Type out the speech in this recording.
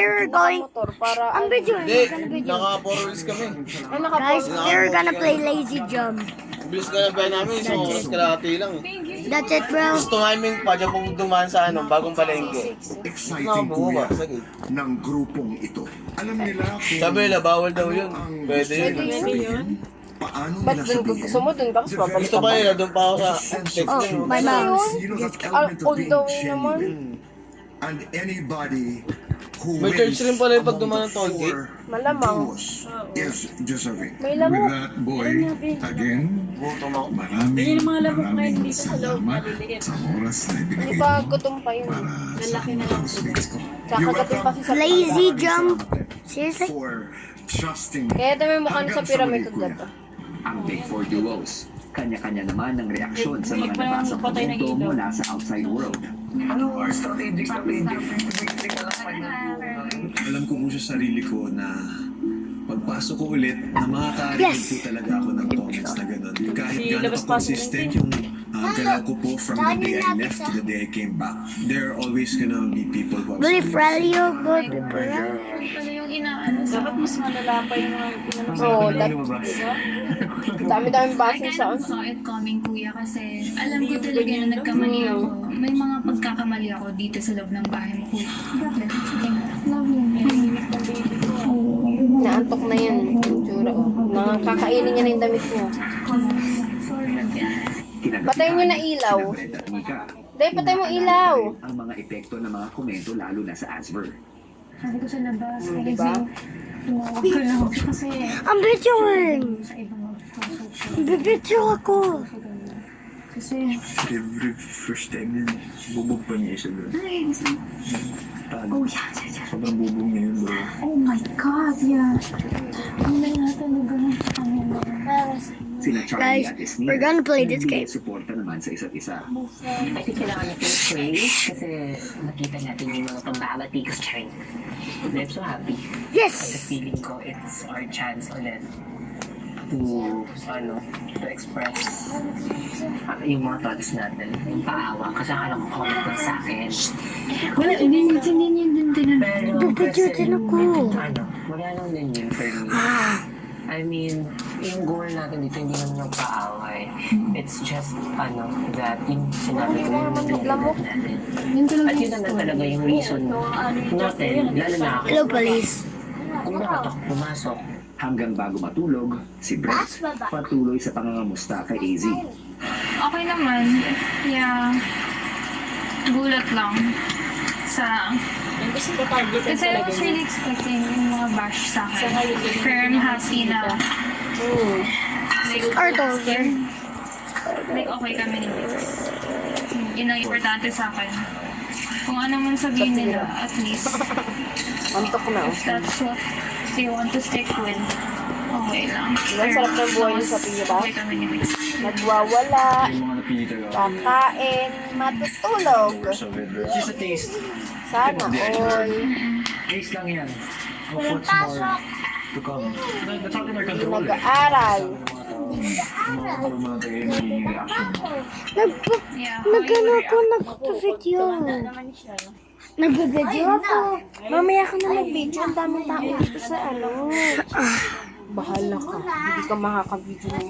they're going... Ang video, Hindi, gonna video. naka-4 wheels kami. Guys, they're gonna play lazy jump. Bilis ka na ba namin, so oras kalahati lang. That's it, bro. Gusto namin pa dyan kung dumaan sa bagong palengke. Exciting Nakabuo ba? kuya Sige. ng grupong ito. Alam nila kung Sabi nila, bawal daw yun. Pwede yun. paano Ba't nila dun sabihin. gusto mo dun? Tapos babalik Gusto ka pa ba? nila, doon pa ako sa text Oh, nyo. my mom. You know that element of all being the way naman. genuine. And anybody who May church rin pala yung pag among dumaan ng the toll gate. four Malamang. duos is deserving. May With lamok. that, boy, again, Gutom ako. maraming salamat sa oras na Hindi ibinigay pa mo gutom pa yun. para sa housemates ko. Kakagatin pa si sa Lazy jump. Seriously? For trusting Kaya ito may mukha na sa Hanggang pyramid muli, ko kuya. dito. Ang Big Four Duos. Kanya-kanya naman ang reaksyon sa mga nabasang komento mula sa outside world. Alam ko po sa sarili ko na pagpasok ko ulit na makakarinig po talaga ako ng comments na gano'n. Kahit gano'n ka-consistent yung galaw ko po from the day I left to the day I came back. There are always gonna be people who have Really some- friendly, good people. Dapat mas malala pa yung mga pinanong Oo, dami-dami basing sa saw it coming, kuya, kasi alam ko talaga na nagkamali ako. May mga pagkakamali ako dito sa loob ng bahay mo, kuya. Bakit? Love you. Naantok na yan. Yung tsura ko. Nakakainin niya na yung damit mo. Sorry again. Patayin nyo na ilaw. Dahil patay mo ilaw. Ang mga epekto ng mga komento lalo na sa Asver. Sabi ko sa labas, Diba? tumawag ka lang kasi I'm videoing. sa ibang pasok. Bibidyo ako. Kasi, Every first time yun, bubog pa niya isa doon. ay, gusto mo. Oh, yeah. Sobrang bubog niya yun, bro. Oh my God, yeah. Hindi na talaga ng kanila. Sina Guys, Charlie at Esnir. we're gonna play this game. Suporta naman sa isa't isa. I think kailangan natin pray kasi nakita natin yung mga pambabati ko strength. And I'm so happy. The Yes! feeling ko, it's our chance ulit to, to express yung mga thoughts natin, yung paawa. Kasi akala ko comment lang sa akin. Wala, hindi niya din Pero Bibidyo kasi, din ako. wala lang din yun for me. I mean, yung goal natin dito, hindi naman yung paaway. It's just, that yung sinabi ko yung nilalaman natin. At yun naman talaga yung reason natin, lalo na ako. Hello, police. Kung nakatok, pumasok, Hanggang bago matulog, si Brett patuloy sa pangangamusta kay AZ. Okay naman. Yeah. Gulat lang. Kasi I was really expecting yung mga bash sa akin. Pero I'm happy na Art over. like okay kami ni Liz. Yun ang importante sa akin. Kung ano man sabihin nila, at least Antok na. if that's what they want to stick with, okay lang. Ang sarap ng buhay niyo sa pira. Okay kami ni Liz. Nagwawala, Yung mga napili talaga. kakain, matutulog. Just a taste. Sana all. Taste lang yan. Of what's more to come. That's out in our control. Nag-aaral. Mga tagay magiging reaction. Yeah. Nagano ako, nagpa-video. Nagpa-video ako. Mamaya ka na mag-video. Ang daming tao dito sa Bahala ka. Hindi ka makaka-video ng